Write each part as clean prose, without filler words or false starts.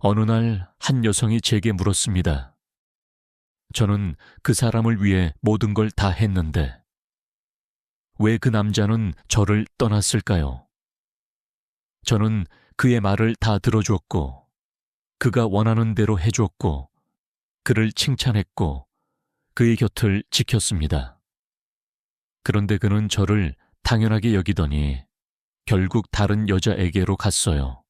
어느 날 한 여성이 제게 물었습니다. 저는 그 사람을 위해 모든 걸 다 했는데 왜 그 남자는 저를 떠났을까요? 저는 그의 말을 다 들어주었고 그가 원하는 대로 해주었고 그를 칭찬했고 그의 곁을 지켰습니다. 그런데 그는 저를 당연하게 여기더니 결국 다른 여자에게로 갔어요.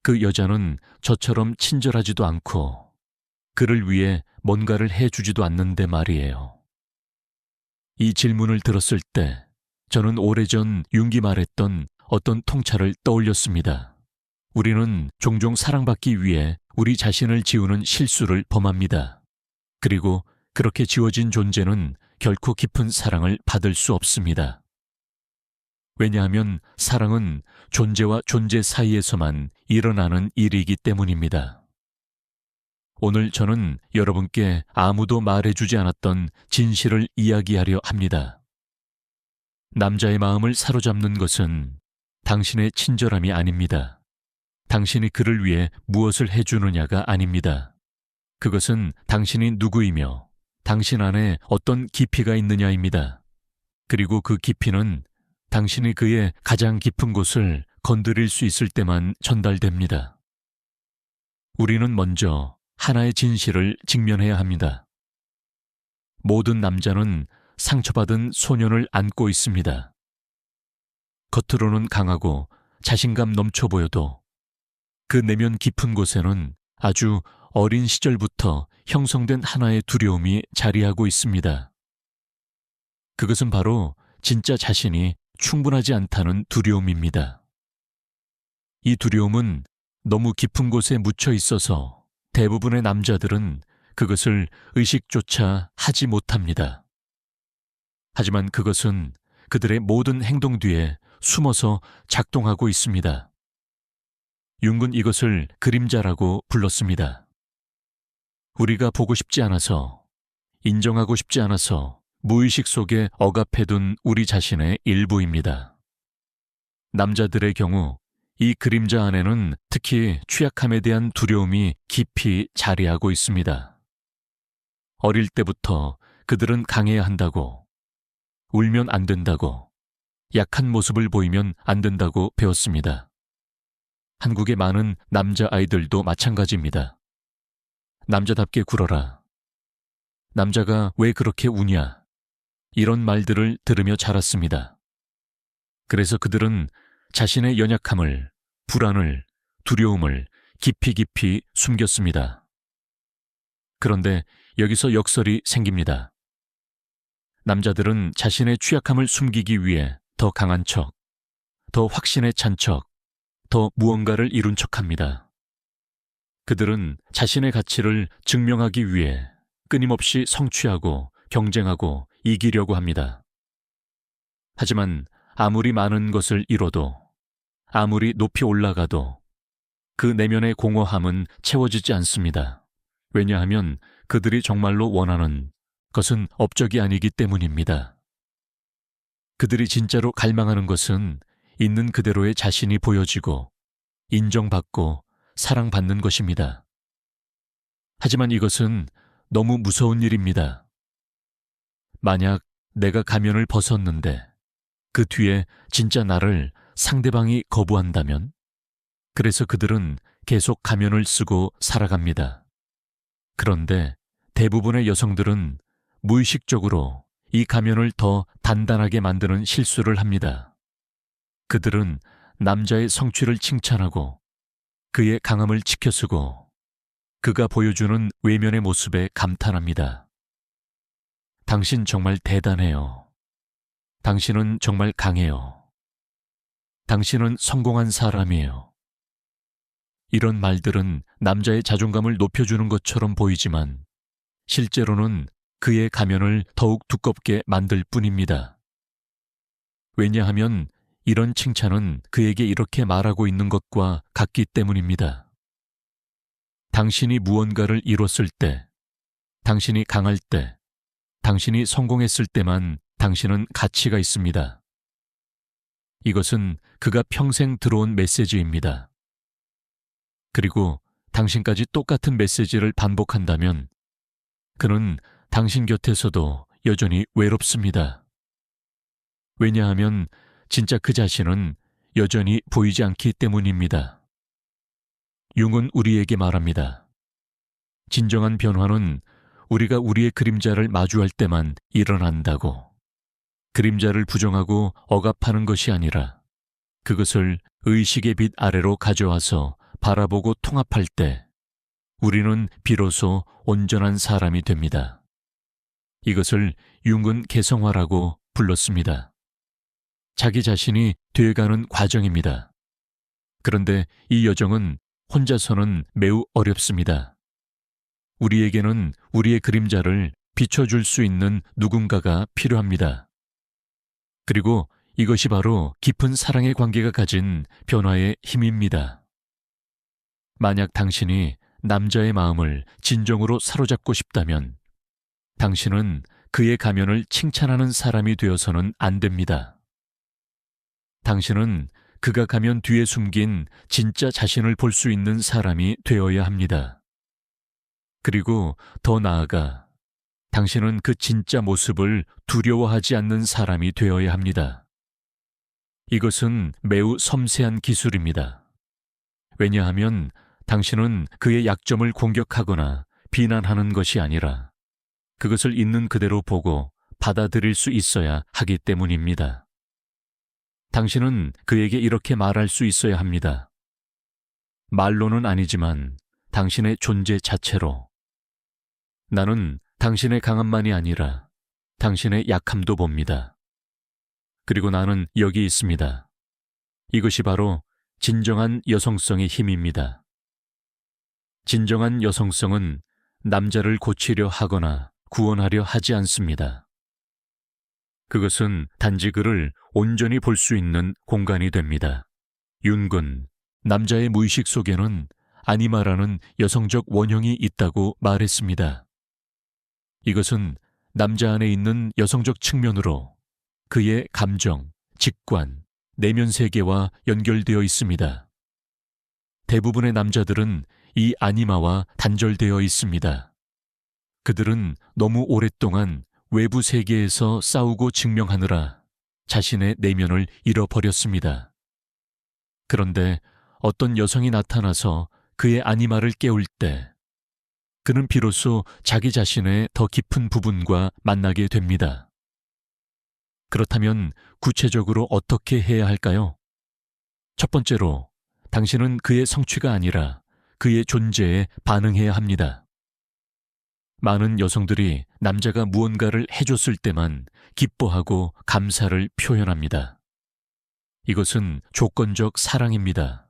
그 여자는 저처럼 친절하지도 않고 그를 위해 뭔가를 해주지도 않는데 말이에요. 이 질문을 들었을 때 저는 오래전 윤기 말했던 어떤 통찰을 떠올렸습니다. 우리는 종종 사랑받기 위해 우리 자신을 지우는 실수를 범합니다. 그리고 그렇게 지워진 존재는 결코 깊은 사랑을 받을 수 없습니다. 왜냐하면 사랑은 존재와 존재 사이에서만 일어나는 일이기 때문입니다. 오늘 저는 여러분께 아무도 말해주지 않았던 진실을 이야기하려 합니다. 남자의 마음을 사로잡는 것은 당신의 친절함이 아닙니다. 당신이 그를 위해 무엇을 해주느냐가 아닙니다. 그것은 당신이 누구이며 당신 안에 어떤 깊이가 있느냐입니다. 그리고 그 깊이는 당신이 그의 가장 깊은 곳을 건드릴 수 있을 때만 전달됩니다. 우리는 먼저 하나의 진실을 직면해야 합니다. 모든 남자는 상처받은 소년을 안고 있습니다. 겉으로는 강하고 자신감 넘쳐 보여도 그 내면 깊은 곳에는 아주 어린 시절부터 형성된 하나의 두려움이 자리하고 있습니다. 그것은 바로 진짜 자신이 충분하지 않다는 두려움입니다. 이 두려움은 너무 깊은 곳에 묻혀 있어서 대부분의 남자들은 그것을 의식조차 하지 못합니다. 하지만 그것은 그들의 모든 행동 뒤에 숨어서 작동하고 있습니다. 융은 이것을 그림자라고 불렀습니다. 우리가 보고 싶지 않아서, 인정하고 싶지 않아서 무의식 속에 억압해둔 우리 자신의 일부입니다. 남자들의 경우 이 그림자 안에는 특히 취약함에 대한 두려움이 깊이 자리하고 있습니다. 어릴 때부터 그들은 강해야 한다고, 울면 안 된다고, 약한 모습을 보이면 안 된다고 배웠습니다. 한국의 많은 남자아이들도 마찬가지입니다. 남자답게 굴어라. 남자가 왜 그렇게 우냐? 이런 말들을 들으며 자랐습니다. 그래서 그들은 자신의 연약함을, 불안을, 두려움을 깊이 숨겼습니다. 그런데 여기서 역설이 생깁니다. 남자들은 자신의 취약함을 숨기기 위해 더 강한 척, 더 확신에 찬 척, 더 무언가를 이룬 척합니다. 그들은 자신의 가치를 증명하기 위해 끊임없이 성취하고 경쟁하고 이기려고 합니다. 하지만 아무리 많은 것을 이뤄도, 아무리 높이 올라가도 그 내면의 공허함은 채워지지 않습니다. 왜냐하면 그들이 정말로 원하는 것은 업적이 아니기 때문입니다. 그들이 진짜로 갈망하는 것은 있는 그대로의 자신이 보여지고 인정받고 사랑받는 것입니다. 하지만 이것은 너무 무서운 일입니다. 만약 내가 가면을 벗었는데 그 뒤에 진짜 나를 상대방이 거부한다면? 그래서 그들은 계속 가면을 쓰고 살아갑니다. 그런데 대부분의 여성들은 무의식적으로 이 가면을 더 단단하게 만드는 실수를 합니다. 그들은 남자의 성취를 칭찬하고 그의 강함을 지켜쓰고 그가 보여주는 외면의 모습에 감탄합니다. 당신 정말 대단해요. 당신은 정말 강해요. 당신은 성공한 사람이에요. 이런 말들은 남자의 자존감을 높여주는 것처럼 보이지만 실제로는 그의 가면을 더욱 두껍게 만들 뿐입니다. 왜냐하면 이런 칭찬은 그에게 이렇게 말하고 있는 것과 같기 때문입니다. 당신이 무언가를 이뤘을 때, 당신이 강할 때, 당신이 성공했을 때만 당신은 가치가 있습니다. 이것은 그가 평생 들어온 메시지입니다. 그리고 당신까지 똑같은 메시지를 반복한다면 그는 당신 곁에서도 여전히 외롭습니다. 왜냐하면 진짜 그 자신은 여전히 보이지 않기 때문입니다. 융은 우리에게 말합니다. 진정한 변화는 우리가 우리의 그림자를 마주할 때만 일어난다고. 그림자를 부정하고 억압하는 것이 아니라 그것을 의식의 빛 아래로 가져와서 바라보고 통합할 때 우리는 비로소 온전한 사람이 됩니다. 이것을 융은 개성화라고 불렀습니다. 자기 자신이 돼가는 과정입니다. 그런데 이 여정은 혼자서는 매우 어렵습니다. 우리에게는 우리의 그림자를 비춰줄 수 있는 누군가가 필요합니다. 그리고 이것이 바로 깊은 사랑의 관계가 가진 변화의 힘입니다. 만약 당신이 남자의 마음을 진정으로 사로잡고 싶다면 당신은 그의 가면을 칭찬하는 사람이 되어서는 안 됩니다. 당신은 그가 가면 뒤에 숨긴 진짜 자신을 볼 수 있는 사람이 되어야 합니다. 그리고 더 나아가 당신은 그 진짜 모습을 두려워하지 않는 사람이 되어야 합니다. 이것은 매우 섬세한 기술입니다. 왜냐하면 당신은 그의 약점을 공격하거나 비난하는 것이 아니라 그것을 있는 그대로 보고 받아들일 수 있어야 하기 때문입니다. 당신은 그에게 이렇게 말할 수 있어야 합니다. 말로는 아니지만 당신의 존재 자체로. 나는 당신의 강함만이 아니라 당신의 약함도 봅니다. 그리고 나는 여기 있습니다. 이것이 바로 진정한 여성성의 힘입니다. 진정한 여성성은 남자를 고치려 하거나 구원하려 하지 않습니다. 그것은 단지 그를 온전히 볼 수 있는 공간이 됩니다. 윤군, 남자의 무의식 속에는 아니마라는 여성적 원형이 있다고 말했습니다. 이것은 남자 안에 있는 여성적 측면으로 그의 감정, 직관, 내면 세계와 연결되어 있습니다. 대부분의 남자들은 이 아니마와 단절되어 있습니다. 그들은 너무 오랫동안 외부 세계에서 싸우고 증명하느라 자신의 내면을 잃어버렸습니다. 그런데 어떤 여성이 나타나서 그의 아니마를 깨울 때 그는 비로소 자기 자신의 더 깊은 부분과 만나게 됩니다. 그렇다면 구체적으로 어떻게 해야 할까요? 첫 번째로 당신은 그의 성취가 아니라 그의 존재에 반응해야 합니다. 많은 여성들이 남자가 무언가를 해줬을 때만 기뻐하고 감사를 표현합니다. 이것은 조건적 사랑입니다.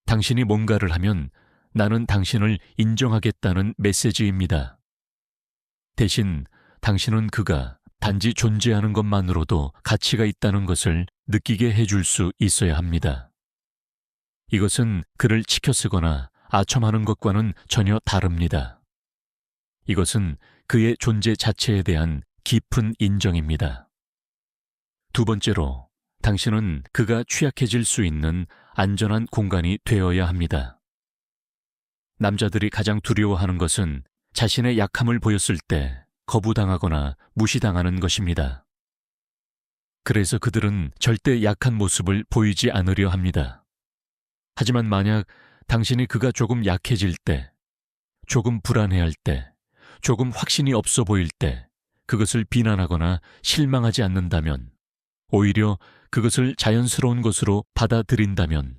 당신이 뭔가를 하면 나는 당신을 인정하겠다는 메시지입니다. 대신 당신은 그가 단지 존재하는 것만으로도 가치가 있다는 것을 느끼게 해줄 수 있어야 합니다. 이것은 그를 치켜쓰거나 아첨하는 것과는 전혀 다릅니다. 이것은 그의 존재 자체에 대한 깊은 인정입니다. 두 번째로, 당신은 그가 취약해질 수 있는 안전한 공간이 되어야 합니다. 남자들이 가장 두려워하는 것은 자신의 약함을 보였을 때 거부당하거나 무시당하는 것입니다. 그래서 그들은 절대 약한 모습을 보이지 않으려 합니다. 하지만 만약 당신이 그가 조금 약해질 때, 조금 불안해할 때, 조금 확신이 없어 보일 때 그것을 비난하거나 실망하지 않는다면, 오히려 그것을 자연스러운 것으로 받아들인다면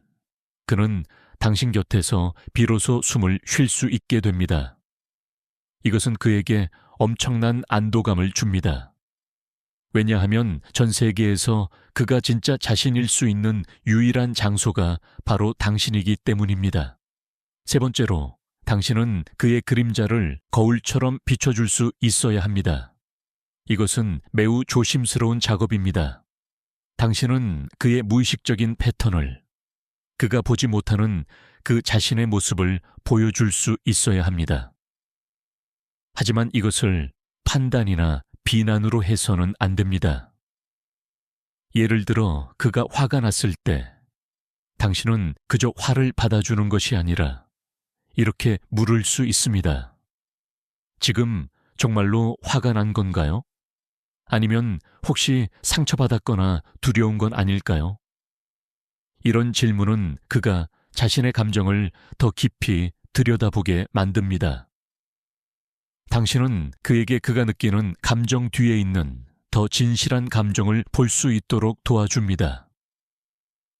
그는 당신 곁에서 비로소 숨을 쉴 수 있게 됩니다. 이것은 그에게 엄청난 안도감을 줍니다. 왜냐하면 전 세계에서 그가 진짜 자신일 수 있는 유일한 장소가 바로 당신이기 때문입니다. 세 번째로, 당신은 그의 그림자를 거울처럼 비춰줄 수 있어야 합니다. 이것은 매우 조심스러운 작업입니다. 당신은 그의 무의식적인 패턴을, 그가 보지 못하는 그 자신의 모습을 보여줄 수 있어야 합니다. 하지만 이것을 판단이나 비난으로 해서는 안 됩니다. 예를 들어 그가 화가 났을 때 당신은 그저 화를 받아주는 것이 아니라 이렇게 물을 수 있습니다. 지금 정말로 화가 난 건가요? 아니면 혹시 상처받았거나 두려운 건 아닐까요? 이런 질문은 그가 자신의 감정을 더 깊이 들여다보게 만듭니다. 당신은 그에게 그가 느끼는 감정 뒤에 있는 더 진실한 감정을 볼 수 있도록 도와줍니다.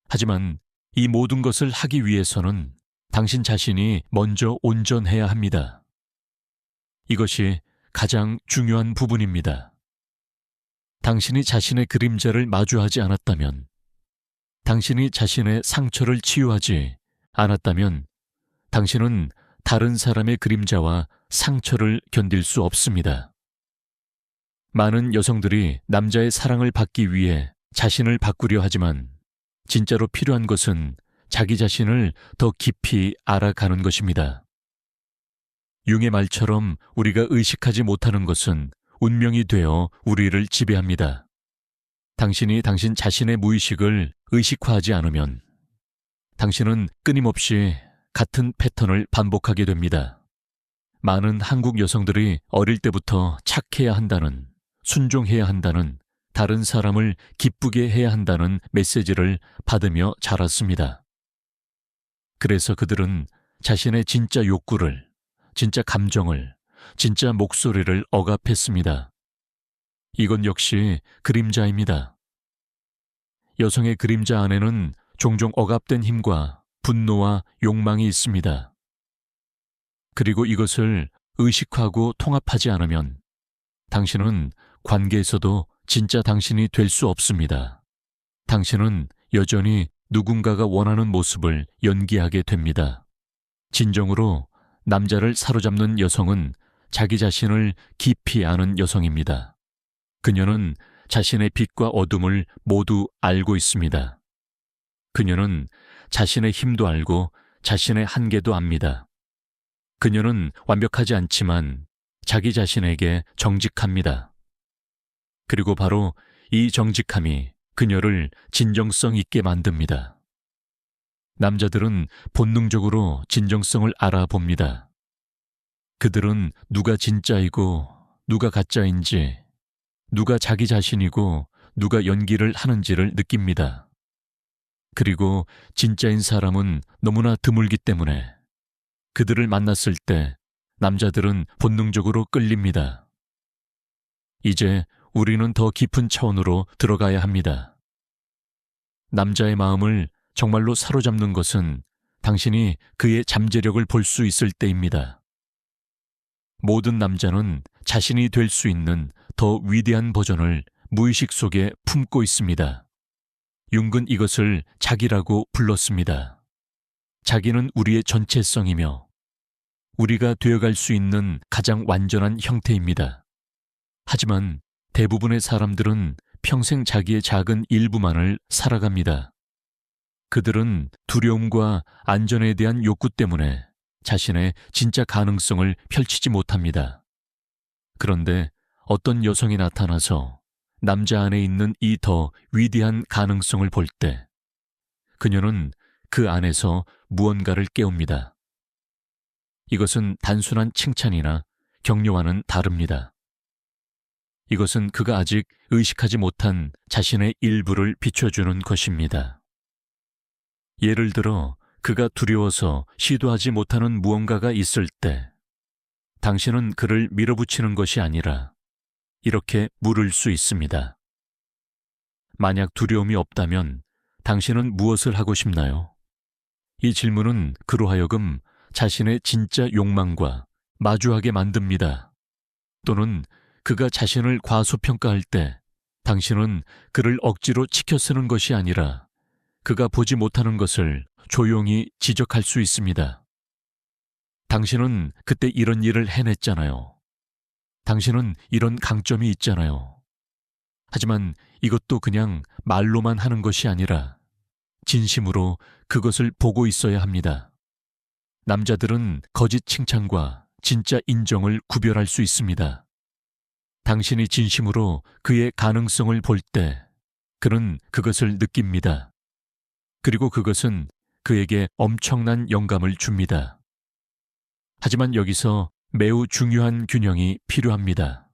하지만 이 모든 것을 하기 위해서는 당신 자신이 먼저 온전해야 합니다. 이것이 가장 중요한 부분입니다. 당신이 자신의 그림자를 마주하지 않았다면, 당신이 자신의 상처를 치유하지 않았다면, 당신은 다른 사람의 그림자와 상처를 견딜 수 없습니다. 많은 여성들이 남자의 사랑을 받기 위해 자신을 바꾸려 하지만 진짜로 필요한 것은 자기 자신을 더 깊이 알아가는 것입니다. 융의 말처럼 우리가 의식하지 못하는 것은 운명이 되어 우리를 지배합니다. 당신이 당신 자신의 무의식을 의식화하지 않으면 당신은 끊임없이 같은 패턴을 반복하게 됩니다. 많은 한국 여성들이 어릴 때부터 착해야 한다는, 순종해야 한다는, 다른 사람을 기쁘게 해야 한다는 메시지를 받으며 자랐습니다. 그래서 그들은 자신의 진짜 욕구를, 진짜 감정을, 진짜 목소리를 억압했습니다. 이건 역시 그림자입니다. 여성의 그림자 안에는 종종 억압된 힘과 분노와 욕망이 있습니다. 그리고 이것을 의식하고 통합하지 않으면 당신은 관계에서도 진짜 당신이 될 수 없습니다. 당신은 여전히 누군가가 원하는 모습을 연기하게 됩니다. 진정으로 남자를 사로잡는 여성은 자기 자신을 깊이 아는 여성입니다. 그녀는 자신의 빛과 어둠을 모두 알고 있습니다. 그녀는 자신의 힘도 알고 자신의 한계도 압니다. 그녀는 완벽하지 않지만 자기 자신에게 정직합니다. 그리고 바로 이 정직함이 그녀를 진정성 있게 만듭니다. 남자들은 본능적으로 진정성을 알아봅니다. 그들은 누가 진짜이고 누가 가짜인지, 누가 자기 자신이고 누가 연기를 하는지를 느낍니다. 그리고 진짜인 사람은 너무나 드물기 때문에 그들을 만났을 때 남자들은 본능적으로 끌립니다. 이제 우리는 더 깊은 차원으로 들어가야 합니다. 남자의 마음을 정말로 사로잡는 것은 당신이 그의 잠재력을 볼 수 있을 때입니다. 모든 남자는 자신이 될 수 있는 더 위대한 버전을 무의식 속에 품고 있습니다. 융은 이것을 자기라고 불렀습니다. 자기는 우리의 전체성이며 우리가 되어갈 수 있는 가장 완전한 형태입니다. 하지만 대부분의 사람들은 평생 자기의 작은 일부만을 살아갑니다. 그들은 두려움과 안전에 대한 욕구 때문에 자신의 진짜 가능성을 펼치지 못합니다. 그런데 어떤 여성이 나타나서 남자 안에 있는 이 더 위대한 가능성을 볼 때 그녀는 그 안에서 무언가를 깨웁니다. 이것은 단순한 칭찬이나 격려와는 다릅니다. 이것은 그가 아직 의식하지 못한 자신의 일부를 비춰주는 것입니다. 예를 들어 그가 두려워서 시도하지 못하는 무언가가 있을 때 당신은 그를 밀어붙이는 것이 아니라 이렇게 물을 수 있습니다. 만약 두려움이 없다면 당신은 무엇을 하고 싶나요? 이 질문은 그로 하여금 자신의 진짜 욕망과 마주하게 만듭니다. 또는 그가 자신을 과소평가할 때 당신은 그를 억지로 치켜 쓰는 것이 아니라 그가 보지 못하는 것을 조용히 지적할 수 있습니다. 당신은 그때 이런 일을 해냈잖아요. 당신은 이런 강점이 있잖아요. 하지만 이것도 그냥 말로만 하는 것이 아니라 진심으로 그것을 보고 있어야 합니다. 남자들은 거짓 칭찬과 진짜 인정을 구별할 수 있습니다. 당신이 진심으로 그의 가능성을 볼 때 그는 그것을 느낍니다. 그리고 그것은 그에게 엄청난 영감을 줍니다. 하지만 여기서 매우 중요한 균형이 필요합니다.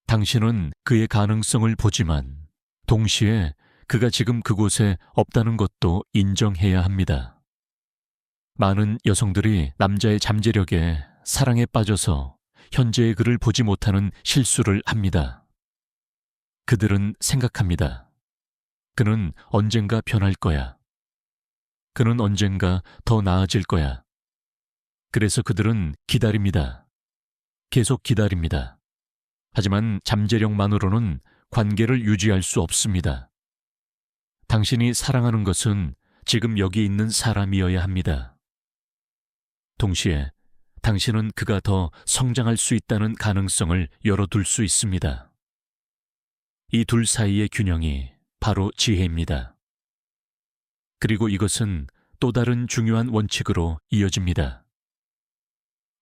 당신은 그의 가능성을 보지만 동시에 그가 지금 그곳에 없다는 것도 인정해야 합니다. 많은 여성들이 남자의 잠재력에 사랑에 빠져서 현재의 그를 보지 못하는 실수를 합니다. 그들은 생각합니다. 그는 언젠가 변할 거야. 그는 언젠가 더 나아질 거야. 그래서 그들은 기다립니다. 계속 기다립니다. 하지만 잠재력만으로는 관계를 유지할 수 없습니다. 당신이 사랑하는 것은 지금 여기 있는 사람이어야 합니다. 동시에 당신은 그가 더 성장할 수 있다는 가능성을 열어둘 수 있습니다. 이 둘 사이의 균형이 바로 지혜입니다. 그리고 이것은 또 다른 중요한 원칙으로 이어집니다.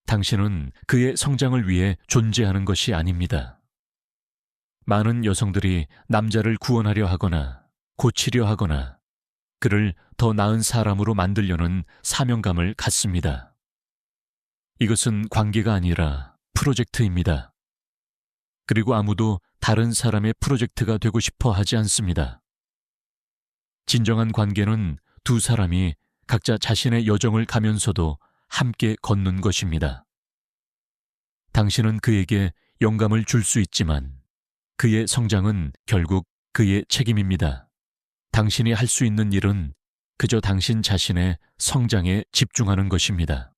당신은 그의 성장을 위해 존재하는 것이 아닙니다. 많은 여성들이 남자를 구원하려 하거나 고치려 하거나 그를 더 나은 사람으로 만들려는 사명감을 갖습니다. 이것은 관계가 아니라 프로젝트입니다. 그리고 아무도 다른 사람의 프로젝트가 되고 싶어 하지 않습니다. 진정한 관계는 두 사람이 각자 자신의 여정을 가면서도 함께 걷는 것입니다. 당신은 그에게 영감을 줄 수 있지만 그의 성장은 결국 그의 책임입니다. 당신이 할 수 있는 일은 그저 당신 자신의 성장에 집중하는 것입니다.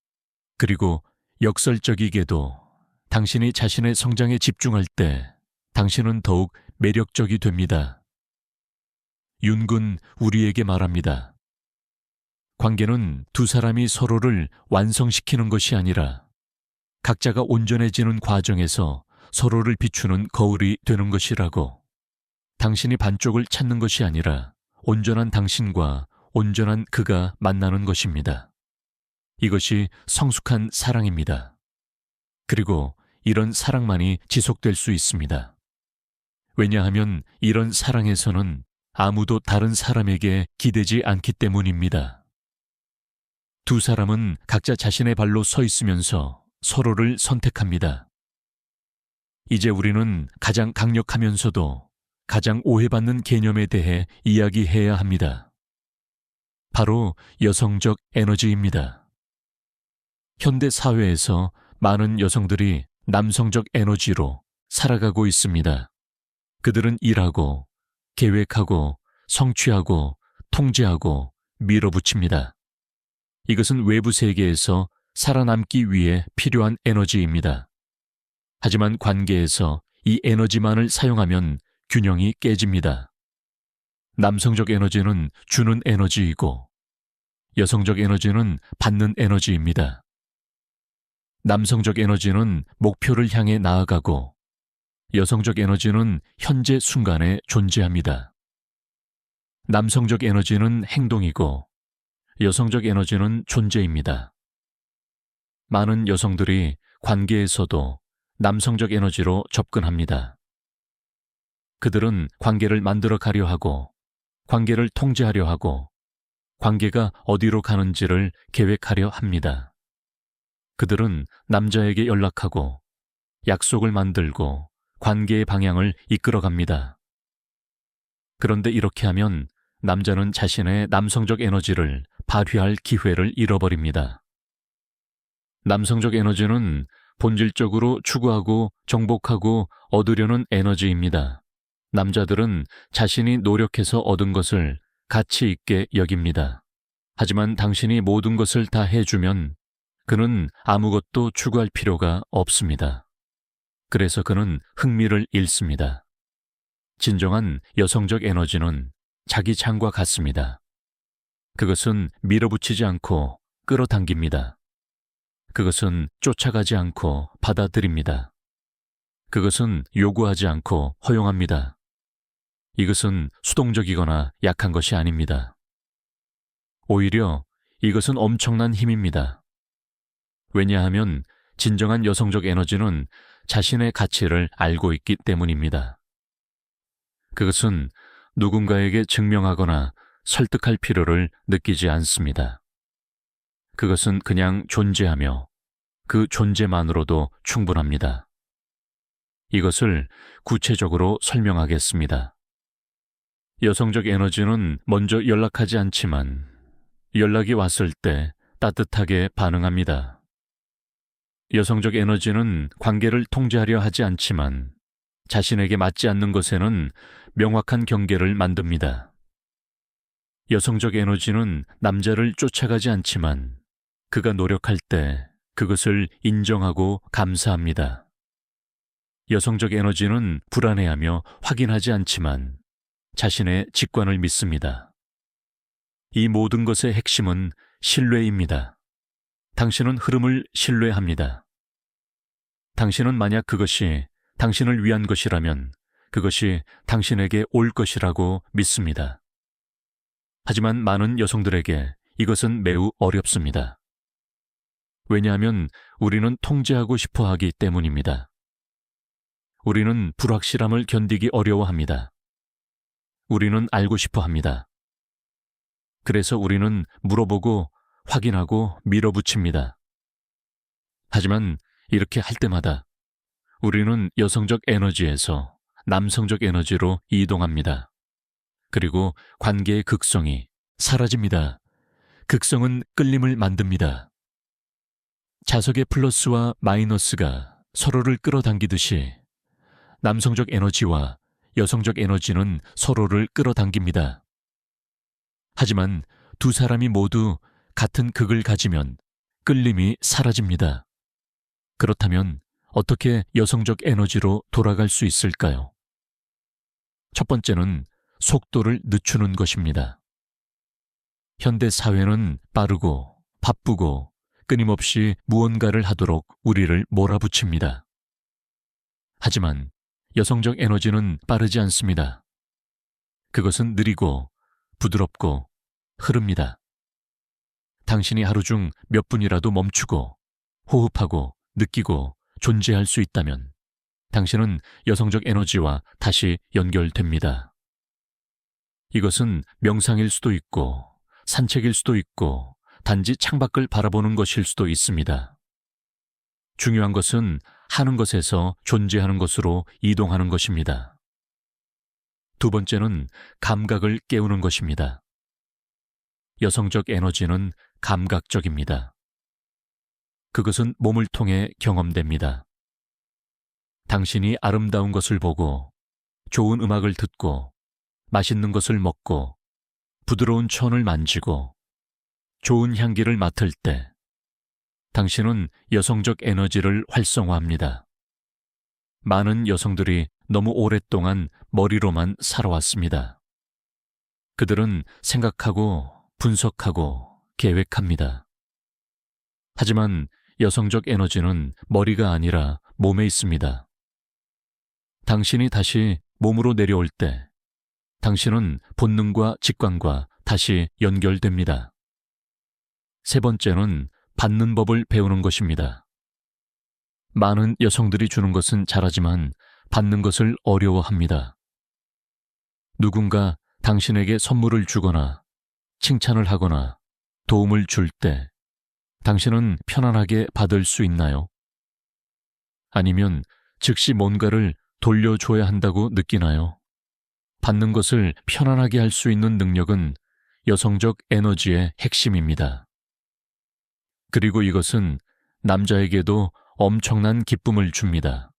그리고 역설적이게도 당신이 자신의 성장에 집중할 때 당신은 더욱 매력적이 됩니다. 윤근 우리에게 말합니다. 관계는 두 사람이 서로를 완성시키는 것이 아니라 각자가 온전해지는 과정에서 서로를 비추는 거울이 되는 것이라고. 당신이 반쪽을 찾는 것이 아니라 온전한 당신과 온전한 그가 만나는 것입니다. 이것이 성숙한 사랑입니다. 그리고 이런 사랑만이 지속될 수 있습니다. 왜냐하면 이런 사랑에서는 아무도 다른 사람에게 기대지 않기 때문입니다. 두 사람은 각자 자신의 발로 서 있으면서 서로를 선택합니다. 이제 우리는 가장 강력하면서도 가장 오해받는 개념에 대해 이야기해야 합니다. 바로 여성적 에너지입니다. 현대 사회에서 많은 여성들이 남성적 에너지로 살아가고 있습니다. 그들은 일하고, 계획하고, 성취하고, 통제하고, 밀어붙입니다. 이것은 외부 세계에서 살아남기 위해 필요한 에너지입니다. 하지만 관계에서 이 에너지만을 사용하면 균형이 깨집니다. 남성적 에너지는 주는 에너지이고 여성적 에너지는 받는 에너지입니다. 남성적 에너지는 목표를 향해 나아가고 여성적 에너지는 현재 순간에 존재합니다. 남성적 에너지는 행동이고 여성적 에너지는 존재입니다. 많은 여성들이 관계에서도 남성적 에너지로 접근합니다. 그들은 관계를 만들어 가려 하고 관계를 통제하려 하고 관계가 어디로 가는지를 계획하려 합니다. 그들은 남자에게 연락하고 약속을 만들고 관계의 방향을 이끌어갑니다. 그런데 이렇게 하면 남자는 자신의 남성적 에너지를 발휘할 기회를 잃어버립니다. 남성적 에너지는 본질적으로 추구하고 정복하고 얻으려는 에너지입니다. 남자들은 자신이 노력해서 얻은 것을 가치 있게 여깁니다. 하지만 당신이 모든 것을 다 해주면 그는 아무것도 추구할 필요가 없습니다. 그래서 그는 흥미를 잃습니다. 진정한 여성적 에너지는 자기 창과 같습니다. 그것은 밀어붙이지 않고 끌어당깁니다. 그것은 쫓아가지 않고 받아들입니다. 그것은 요구하지 않고 허용합니다. 이것은 수동적이거나 약한 것이 아닙니다. 오히려 이것은 엄청난 힘입니다. 왜냐하면 진정한 여성적 에너지는 자신의 가치를 알고 있기 때문입니다. 그것은 누군가에게 증명하거나 설득할 필요를 느끼지 않습니다. 그것은 그냥 존재하며 그 존재만으로도 충분합니다. 이것을 구체적으로 설명하겠습니다. 여성적 에너지는 먼저 연락하지 않지만 연락이 왔을 때 따뜻하게 반응합니다. 여성적 에너지는 관계를 통제하려 하지 않지만 자신에게 맞지 않는 것에는 명확한 경계를 만듭니다. 여성적 에너지는 남자를 쫓아가지 않지만 그가 노력할 때 그것을 인정하고 감사합니다. 여성적 에너지는 불안해하며 확인하지 않지만 자신의 직관을 믿습니다. 이 모든 것의 핵심은 신뢰입니다. 당신은 흐름을 신뢰합니다. 당신은 만약 그것이 당신을 위한 것이라면 그것이 당신에게 올 것이라고 믿습니다. 하지만 많은 여성들에게 이것은 매우 어렵습니다. 왜냐하면 우리는 통제하고 싶어 하기 때문입니다. 우리는 불확실함을 견디기 어려워합니다. 우리는 알고 싶어 합니다. 그래서 우리는 물어보고 확인하고 밀어붙입니다. 하지만 이렇게 할 때마다 우리는 여성적 에너지에서 남성적 에너지로 이동합니다. 그리고 관계의 극성이 사라집니다. 극성은 끌림을 만듭니다. 자석의 플러스와 마이너스가 서로를 끌어당기듯이 남성적 에너지와 여성적 에너지는 서로를 끌어당깁니다. 하지만 두 사람이 모두 같은 극을 가지면 끌림이 사라집니다. 그렇다면 어떻게 여성적 에너지로 돌아갈 수 있을까요? 첫 번째는 속도를 늦추는 것입니다. 현대 사회는 빠르고 바쁘고 끊임없이 무언가를 하도록 우리를 몰아붙입니다. 하지만 여성적 에너지는 빠르지 않습니다. 그것은 느리고 부드럽고 흐릅니다. 당신이 하루 중 몇 분이라도 멈추고 호흡하고 느끼고 존재할 수 있다면 당신은 여성적 에너지와 다시 연결됩니다. 이것은 명상일 수도 있고 산책일 수도 있고 단지 창밖을 바라보는 것일 수도 있습니다. 중요한 것은 하는 것에서 존재하는 것으로 이동하는 것입니다. 두 번째는 감각을 깨우는 것입니다. 여성적 에너지는 감각적입니다. 그것은 몸을 통해 경험됩니다. 당신이 아름다운 것을 보고 좋은 음악을 듣고 맛있는 것을 먹고 부드러운 천을 만지고 좋은 향기를 맡을 때 당신은 여성적 에너지를 활성화합니다. 많은 여성들이 너무 오랫동안 머리로만 살아왔습니다. 그들은 생각하고 분석하고 계획합니다. 하지만 여성적 에너지는 머리가 아니라 몸에 있습니다. 당신이 다시 몸으로 내려올 때 당신은 본능과 직관과 다시 연결됩니다. 세 번째는 받는 법을 배우는 것입니다. 많은 여성들이 주는 것은 잘하지만 받는 것을 어려워합니다. 누군가 당신에게 선물을 주거나 칭찬을 하거나 도움을 줄 때 당신은 편안하게 받을 수 있나요? 아니면 즉시 뭔가를 돌려줘야 한다고 느끼나요? 받는 것을 편안하게 할 수 있는 능력은 여성적 에너지의 핵심입니다. 그리고 이것은 남자에게도 엄청난 기쁨을 줍니다.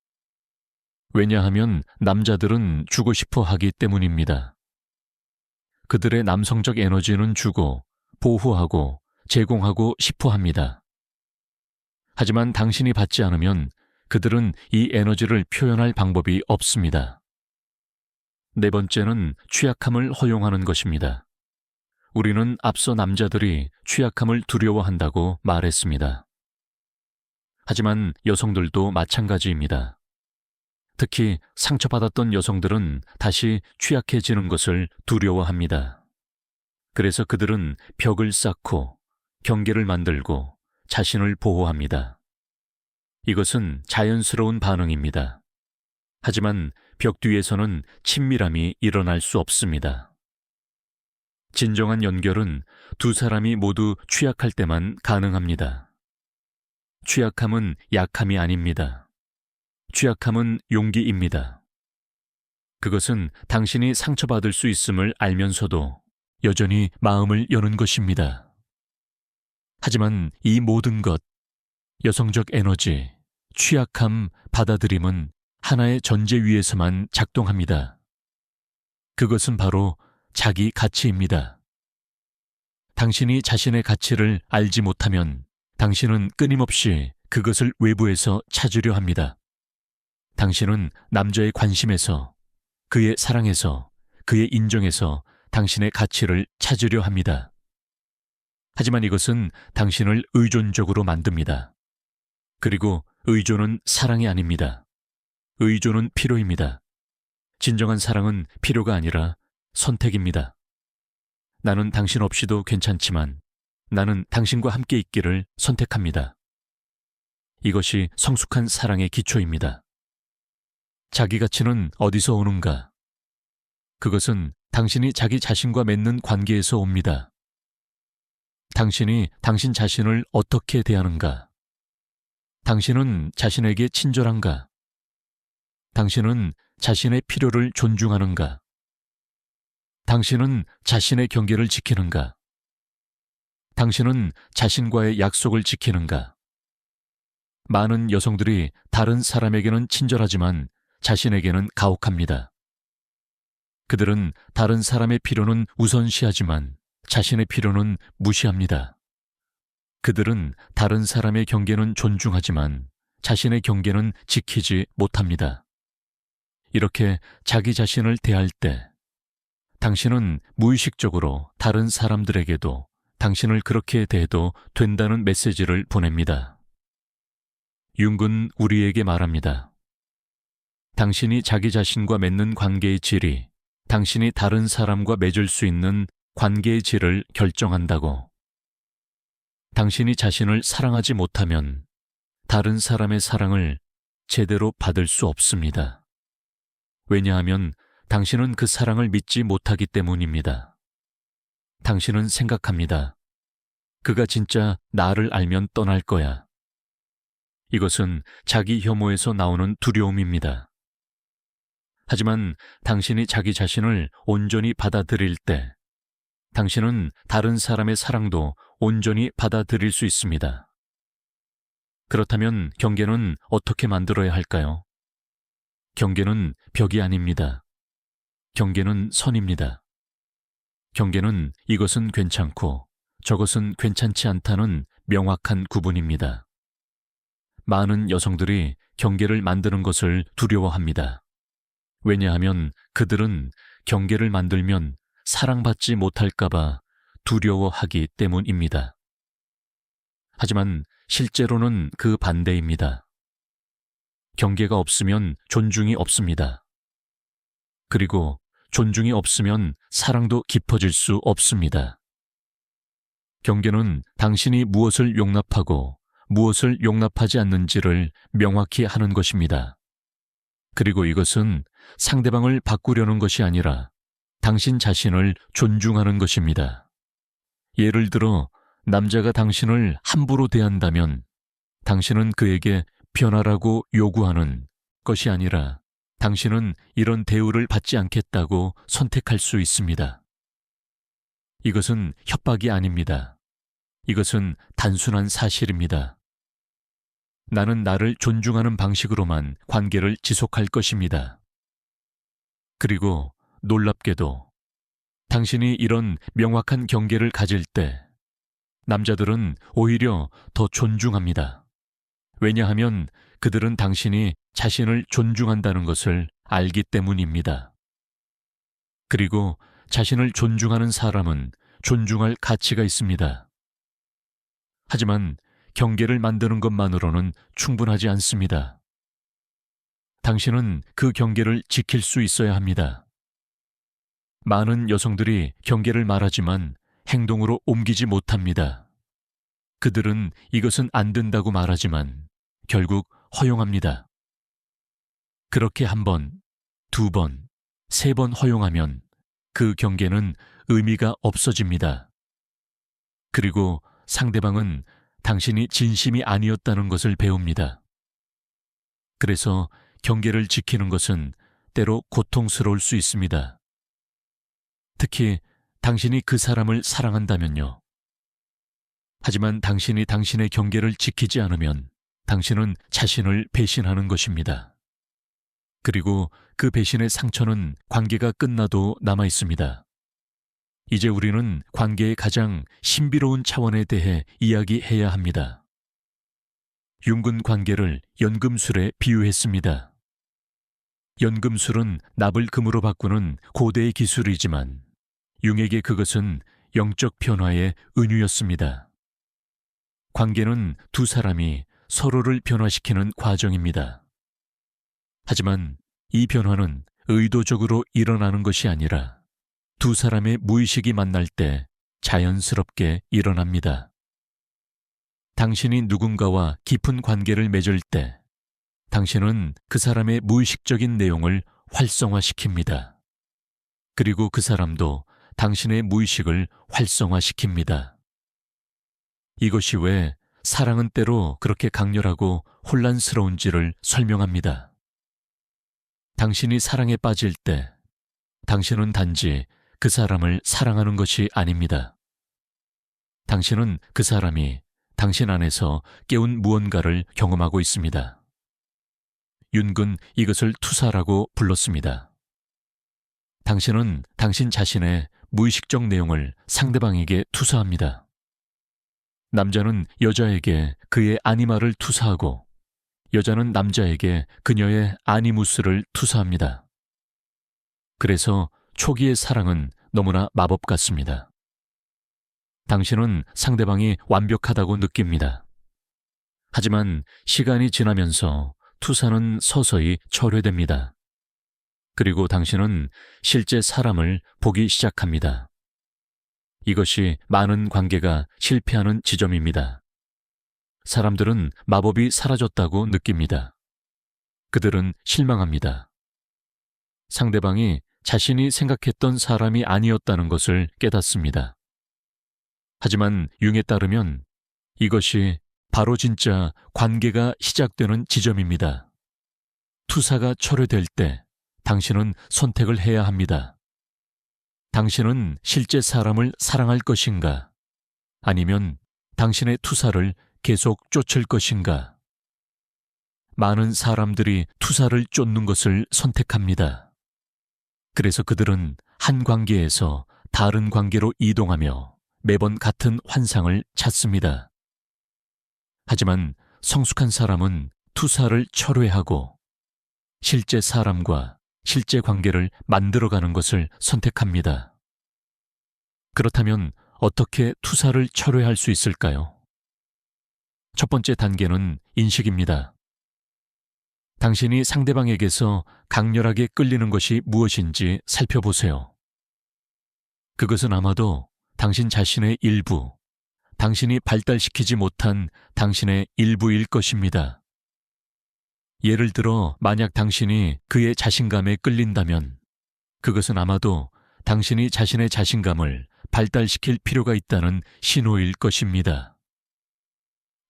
왜냐하면 남자들은 주고 싶어 하기 때문입니다. 그들의 남성적 에너지는 주고 보호하고 제공하고 싶어 합니다. 하지만 당신이 받지 않으면 그들은 이 에너지를 표현할 방법이 없습니다. 네 번째는 취약함을 허용하는 것입니다. 우리는 앞서 남자들이 취약함을 두려워한다고 말했습니다. 하지만 여성들도 마찬가지입니다. 특히 상처받았던 여성들은 다시 취약해지는 것을 두려워합니다. 그래서 그들은 벽을 쌓고 경계를 만들고 자신을 보호합니다. 이것은 자연스러운 반응입니다. 하지만 벽 뒤에서는 친밀함이 일어날 수 없습니다. 진정한 연결은 두 사람이 모두 취약할 때만 가능합니다. 취약함은 약함이 아닙니다. 취약함은 용기입니다. 그것은 당신이 상처받을 수 있음을 알면서도 여전히 마음을 여는 것입니다. 하지만 이 모든 것, 여성적 에너지, 취약함, 받아들임은 하나의 전제 위에서만 작동합니다. 그것은 바로 자기 가치입니다. 당신이 자신의 가치를 알지 못하면 당신은 끊임없이 그것을 외부에서 찾으려 합니다. 당신은 남자의 관심에서, 그의 사랑에서, 그의 인정에서 당신의 가치를 찾으려 합니다. 하지만 이것은 당신을 의존적으로 만듭니다. 그리고 의존은 사랑이 아닙니다. 의존은 필요입니다. 진정한 사랑은 필요가 아니라 선택입니다. 나는 당신 없이도 괜찮지만 나는 당신과 함께 있기를 선택합니다. 이것이 성숙한 사랑의 기초입니다. 자기 가치는 어디서 오는가? 그것은 당신이 자기 자신과 맺는 관계에서 옵니다. 당신이 당신 자신을 어떻게 대하는가? 당신은 자신에게 친절한가? 당신은 자신의 필요를 존중하는가? 당신은 자신의 경계를 지키는가? 당신은 자신과의 약속을 지키는가? 많은 여성들이 다른 사람에게는 친절하지만 자신에게는 가혹합니다. 그들은 다른 사람의 필요는 우선시하지만 자신의 필요는 무시합니다. 그들은 다른 사람의 경계는 존중하지만 자신의 경계는 지키지 못합니다. 이렇게 자기 자신을 대할 때 당신은 무의식적으로 다른 사람들에게도 당신을 그렇게 대해도 된다는 메시지를 보냅니다. 융은 우리에게 말합니다. 당신이 자기 자신과 맺는 관계의 질이 당신이 다른 사람과 맺을 수 있는 관계의 질을 결정한다고. 당신이 자신을 사랑하지 못하면 다른 사람의 사랑을 제대로 받을 수 없습니다. 왜냐하면 당신은 그 사랑을 믿지 못하기 때문입니다. 당신은 생각합니다. 그가 진짜 나를 알면 떠날 거야. 이것은 자기 혐오에서 나오는 두려움입니다. 하지만 당신이 자기 자신을 온전히 받아들일 때 당신은 다른 사람의 사랑도 온전히 받아들일 수 있습니다. 그렇다면 경계는 어떻게 만들어야 할까요? 경계는 벽이 아닙니다. 경계는 선입니다. 경계는 이것은 괜찮고 저것은 괜찮지 않다는 명확한 구분입니다. 많은 여성들이 경계를 만드는 것을 두려워합니다. 왜냐하면 그들은 경계를 만들면 사랑받지 못할까봐 두려워하기 때문입니다. 하지만 실제로는 그 반대입니다. 경계가 없으면 존중이 없습니다. 그리고 존중이 없으면 사랑도 깊어질 수 없습니다. 경계는 당신이 무엇을 용납하고 무엇을 용납하지 않는지를 명확히 하는 것입니다. 그리고 이것은 상대방을 바꾸려는 것이 아니라 당신 자신을 존중하는 것입니다. 예를 들어 남자가 당신을 함부로 대한다면 당신은 그에게 변하라고 요구하는 것이 아니라 당신은 이런 대우를 받지 않겠다고 선택할 수 있습니다. 이것은 협박이 아닙니다. 이것은 단순한 사실입니다. 나는 나를 존중하는 방식으로만 관계를 지속할 것입니다. 그리고 놀랍게도 당신이 이런 명확한 경계를 가질 때 남자들은 오히려 더 존중합니다. 왜냐하면 그들은 당신이 자신을 존중한다는 것을 알기 때문입니다. 그리고 자신을 존중하는 사람은 존중할 가치가 있습니다. 하지만 경계를 만드는 것만으로는 충분하지 않습니다. 당신은 그 경계를 지킬 수 있어야 합니다. 많은 여성들이 경계를 말하지만 행동으로 옮기지 못합니다. 그들은 이것은 안 된다고 말하지만 결국 허용합니다. 그렇게 한 번, 두 번, 세 번 허용하면 그 경계는 의미가 없어집니다. 그리고 상대방은 당신이 진심이 아니었다는 것을 배웁니다. 그래서 경계를 지키는 것은 때로 고통스러울 수 있습니다. 특히 당신이 그 사람을 사랑한다면요. 하지만 당신이 당신의 경계를 지키지 않으면 당신은 자신을 배신하는 것입니다. 그리고 그 배신의 상처는 관계가 끝나도 남아 있습니다. 이제 우리는 관계의 가장 신비로운 차원에 대해 이야기해야 합니다. 융근 관계를 연금술에 비유했습니다. 연금술은 납을 금으로 바꾸는 고대의 기술이지만 융에게 그것은 영적 변화의 은유였습니다. 관계는 두 사람이 서로를 변화시키는 과정입니다. 하지만 이 변화는 의도적으로 일어나는 것이 아니라 두 사람의 무의식이 만날 때 자연스럽게 일어납니다. 당신이 누군가와 깊은 관계를 맺을 때 당신은 그 사람의 무의식적인 내용을 활성화시킵니다. 그리고 그 사람도 당신의 무의식을 활성화시킵니다. 이것이 왜 사랑은 때로 그렇게 강렬하고 혼란스러운지를 설명합니다. 당신이 사랑에 빠질 때 당신은 단지 그 사람을 사랑하는 것이 아닙니다. 당신은 그 사람이 당신 안에서 깨운 무언가를 경험하고 있습니다. 윤근 이것을 투사라고 불렀습니다. 당신은 당신 자신의 무의식적 내용을 상대방에게 투사합니다. 남자는 여자에게 그의 아니마를 투사하고 여자는 남자에게 그녀의 아니무스를 투사합니다. 그래서 초기의 사랑은 너무나 마법 같습니다. 당신은 상대방이 완벽하다고 느낍니다. 하지만 시간이 지나면서 투사는 서서히 철회됩니다. 그리고 당신은 실제 사람을 보기 시작합니다. 이것이 많은 관계가 실패하는 지점입니다. 사람들은 마법이 사라졌다고 느낍니다. 그들은 실망합니다. 상대방이 자신이 생각했던 사람이 아니었다는 것을 깨닫습니다. 하지만 융에 따르면 이것이 바로 진짜 관계가 시작되는 지점입니다. 투사가 철회될 때 당신은 선택을 해야 합니다. 당신은 실제 사람을 사랑할 것인가? 아니면 당신의 투사를 계속 쫓을 것인가? 많은 사람들이 투사를 쫓는 것을 선택합니다. 그래서 그들은 한 관계에서 다른 관계로 이동하며 매번 같은 환상을 찾습니다. 하지만 성숙한 사람은 투사를 철회하고 실제 사람과 실제 관계를 만들어가는 것을 선택합니다. 그렇다면 어떻게 투사를 철회할 수 있을까요? 첫 번째 단계는 인식입니다. 당신이 상대방에게서 강렬하게 끌리는 것이 무엇인지 살펴보세요. 그것은 아마도 당신 자신의 일부, 당신이 발달시키지 못한 당신의 일부일 것입니다. 예를 들어 만약 당신이 그의 자신감에 끌린다면 그것은 아마도 당신이 자신의 자신감을 발달시킬 필요가 있다는 신호일 것입니다.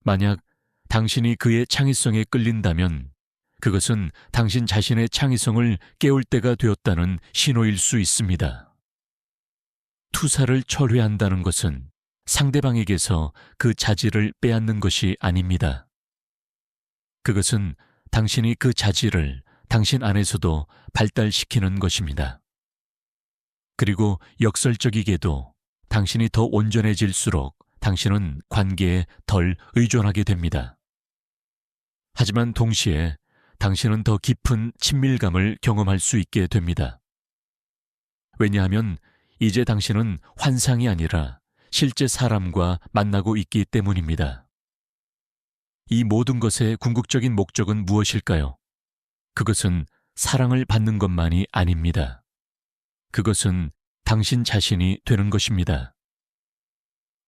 만약 당신이 그의 창의성에 끌린다면 그것은 당신 자신의 창의성을 깨울 때가 되었다는 신호일 수 있습니다. 투사를 철회한다는 것은 상대방에게서 그 자질을 빼앗는 것이 아닙니다. 그것은 당신이 그 자질을 당신 안에서도 발달시키는 것입니다. 그리고 역설적이게도 당신이 더 온전해질수록 당신은 관계에 덜 의존하게 됩니다. 하지만 동시에 당신은 더 깊은 친밀감을 경험할 수 있게 됩니다. 왜냐하면 이제 당신은 환상이 아니라 실제 사람과 만나고 있기 때문입니다. 이 모든 것의 궁극적인 목적은 무엇일까요? 그것은 사랑을 받는 것만이 아닙니다. 그것은 당신 자신이 되는 것입니다.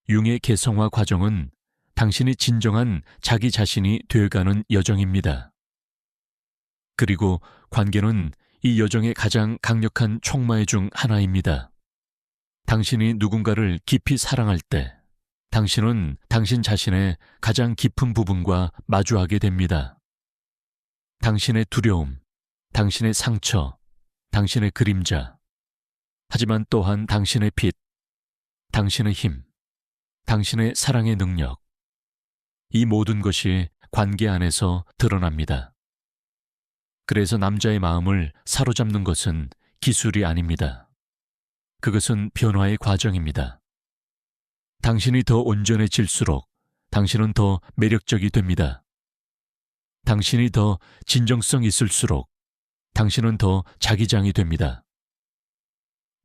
융의 개성화 과정은 당신이 진정한 자기 자신이 되어가는 여정입니다. 그리고 관계는 이 여정의 가장 강력한 촉매 중 하나입니다. 당신이 누군가를 깊이 사랑할 때 당신은 당신 자신의 가장 깊은 부분과 마주하게 됩니다. 당신의 두려움, 당신의 상처, 당신의 그림자, 하지만 또한 당신의 빛, 당신의 힘, 당신의 사랑의 능력, 이 모든 것이 관계 안에서 드러납니다. 그래서 남자의 마음을 사로잡는 것은 기술이 아닙니다. 그것은 변화의 과정입니다. 당신이 더 온전해질수록 당신은 더 매력적이 됩니다. 당신이 더 진정성 있을수록 당신은 더 자기장이 됩니다.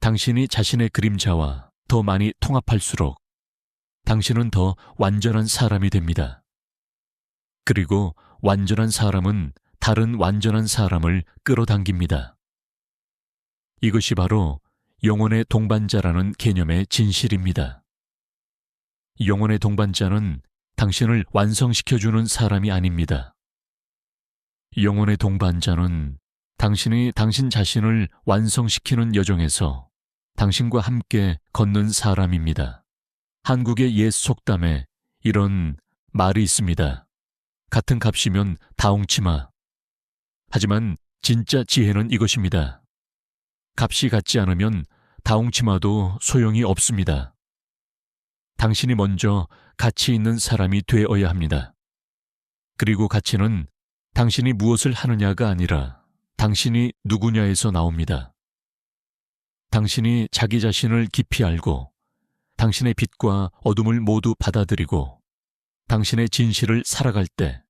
당신이 자신의 그림자와 더 많이 통합할수록 당신은 더 완전한 사람이 됩니다. 그리고 완전한 사람은 다른 완전한 사람을 끌어당깁니다. 이것이 바로 영혼의 동반자라는 개념의 진실입니다. 영혼의 동반자는 당신을 완성시켜주는 사람이 아닙니다. 영혼의 동반자는 당신이 당신 자신을 완성시키는 여정에서 당신과 함께 걷는 사람입니다. 한국의 옛 속담에 이런 말이 있습니다. 같은 값이면 다홍치마. 하지만 진짜 지혜는 이것입니다. 값이 같지 않으면 다홍치마도 소용이 없습니다. 당신이 먼저 가치 있는 사람이 되어야 합니다. 그리고 가치는 당신이 무엇을 하느냐가 아니라 당신이 누구냐에서 나옵니다. 당신이 자기 자신을 깊이 알고 당신의 빛과 어둠을 모두 받아들이고 당신의 진실을 살아갈 때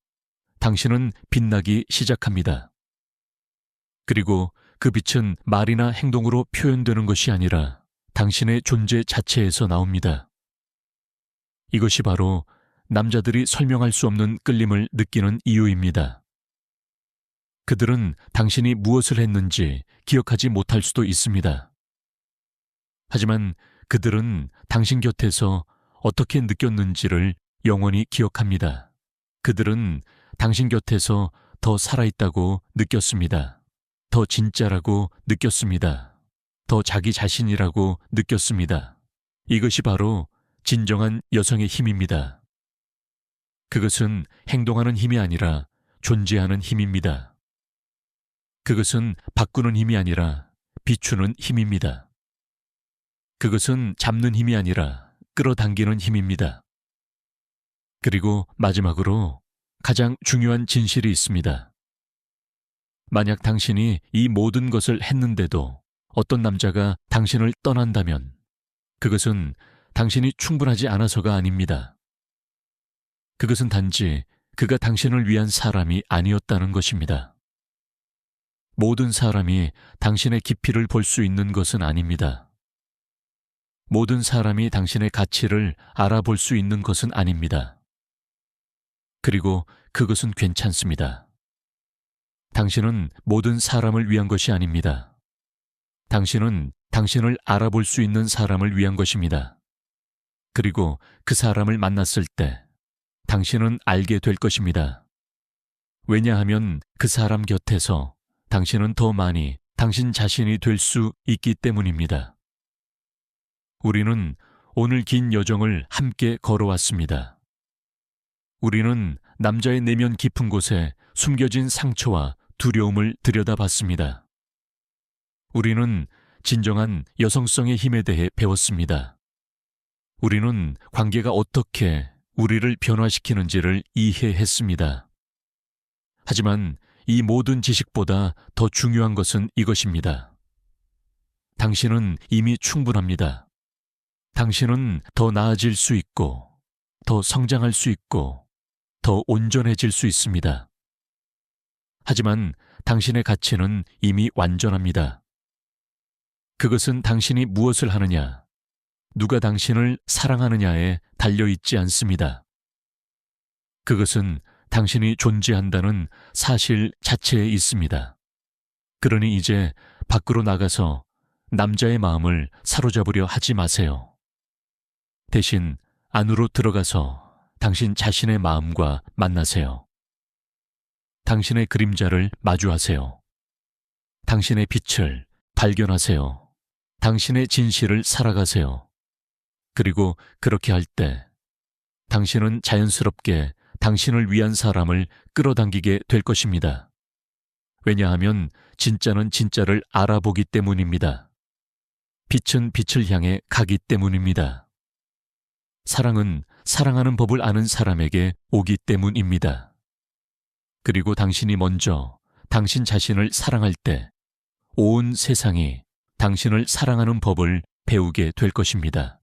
당신은 빛나기 시작합니다. 그리고 그 빛은 말이나 행동으로 표현되는 것이 아니라 당신의 존재 자체에서 나옵니다. 이것이 바로 남자들이 설명할 수 없는 끌림을 느끼는 이유입니다. 그들은 당신이 무엇을 했는지 기억하지 못할 수도 있습니다. 하지만 그들은 당신 곁에서 어떻게 느꼈는지를 영원히 기억합니다. 그들은 당신 곁에서 더 살아있다고 느꼈습니다. 더 진짜라고 느꼈습니다. 더 자기 자신이라고 느꼈습니다. 이것이 바로 진정한 여성의 힘입니다. 그것은 행동하는 힘이 아니라 존재하는 힘입니다. 그것은 바꾸는 힘이 아니라 비추는 힘입니다. 그것은 잡는 힘이 아니라 끌어당기는 힘입니다. 그리고 마지막으로 가장 중요한 진실이 있습니다. 만약 당신이 이 모든 것을 했는데도 어떤 남자가 당신을 떠난다면 그것은 당신이 충분하지 않아서가 아닙니다. 그것은 단지 그가 당신을 위한 사람이 아니었다는 것입니다. 모든 사람이 당신의 깊이를 볼 수 있는 것은 아닙니다. 모든 사람이 당신의 가치를 알아볼 수 있는 것은 아닙니다. 그리고 그것은 괜찮습니다. 당신은 모든 사람을 위한 것이 아닙니다. 당신은 당신을 알아볼 수 있는 사람을 위한 것입니다. 그리고 그 사람을 만났을 때 당신은 알게 될 것입니다. 왜냐하면 그 사람 곁에서 당신은 더 많이 당신 자신이 될 수 있기 때문입니다. 우리는 오늘 긴 여정을 함께 걸어왔습니다. 우리는 남자의 내면 깊은 곳에 숨겨진 상처와 두려움을 들여다봤습니다. 우리는 진정한 여성성의 힘에 대해 배웠습니다. 우리는 관계가 어떻게 우리를 변화시키는지를 이해했습니다. 하지만 이 모든 지식보다 더 중요한 것은 이것입니다. 당신은 이미 충분합니다. 당신은 더 나아질 수 있고, 더 성장할 수 있고, 더 온전해질 수 있습니다. 하지만 당신의 가치는 이미 완전합니다. 그것은 당신이 무엇을 하느냐, 누가 당신을 사랑하느냐에 달려있지 않습니다. 그것은 당신이 존재한다는 사실 자체에 있습니다. 그러니 이제 밖으로 나가서 남자의 마음을 사로잡으려 하지 마세요. 대신 안으로 들어가서 당신 자신의 마음과 만나세요. 당신의 그림자를 마주하세요. 당신의 빛을 발견하세요. 당신의 진실을 살아가세요. 그리고 그렇게 할 때 당신은 자연스럽게 당신을 위한 사람을 끌어당기게 될 것입니다. 왜냐하면 진짜는 진짜를 알아보기 때문입니다. 빛은 빛을 향해 가기 때문입니다. 사랑은 사랑하는 법을 아는 사람에게 오기 때문입니다. 그리고 당신이 먼저 당신 자신을 사랑할 때 온 세상이 당신을 사랑하는 법을 배우게 될 것입니다.